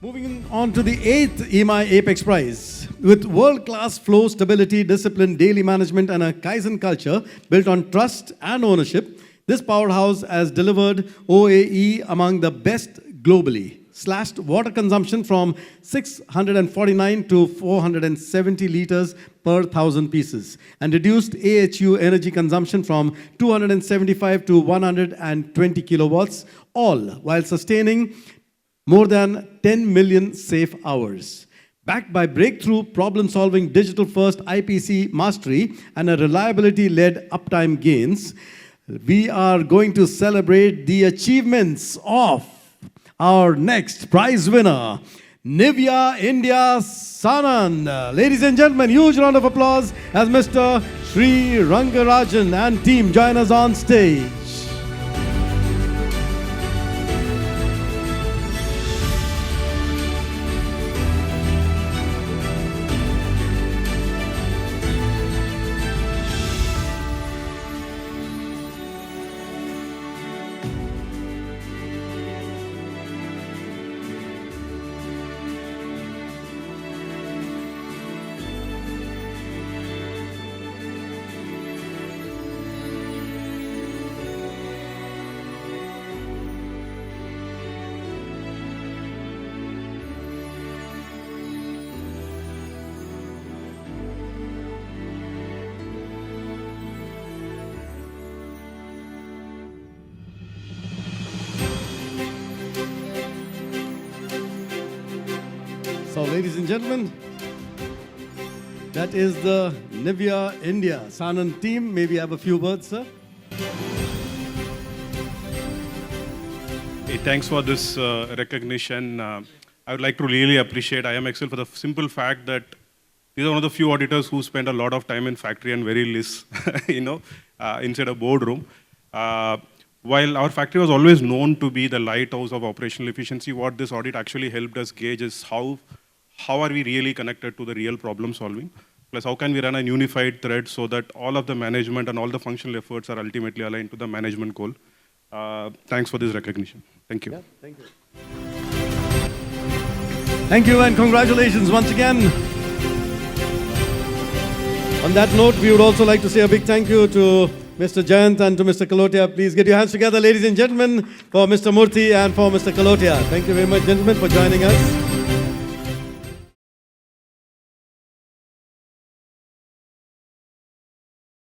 Moving on to the 8th EMI Apex Prize. With world-class flow, stability, discipline, daily management and a Kaizen culture built on trust and ownership, this powerhouse has delivered OAE among the best globally, slashed water consumption from 649 to 470 liters per 1,000 pieces, and reduced AHU energy consumption from 275 to 120 kilowatts, all while sustaining more than 10 million safe hours. Backed by breakthrough problem-solving digital-first IPC mastery and a reliability-led uptime gains, we are going to celebrate the achievements of our next prize winner, Nivea India Sanand. Ladies and gentlemen, huge round of applause as Mr. Sri Rangarajan and team join us on stage. So, ladies and gentlemen, that is the Nivea India Sanand team. Maybe have a few words, sir. Hey, thanks for this recognition. I would like to really appreciate IMexI for the simple fact that these are one of the few auditors who spend a lot of time in factory and very less, inside a boardroom. While our factory was always known to be the lighthouse of operational efficiency, what this audit actually helped us gauge is how are we really connected to the real problem solving, plus how can we run a unified thread so that all of the management and all the functional efforts are ultimately aligned to the management goal. Thanks for this recognition. Thank you. Yeah, thank you. Thank you and congratulations once again. On that note, we would also like to say a big thank you to Mr. Jayant and to Mr. Qilotia. Please get your hands together, ladies and gentlemen, for Mr. Murthy and for Mr. Qilotia. Thank you very much, gentlemen, for joining us.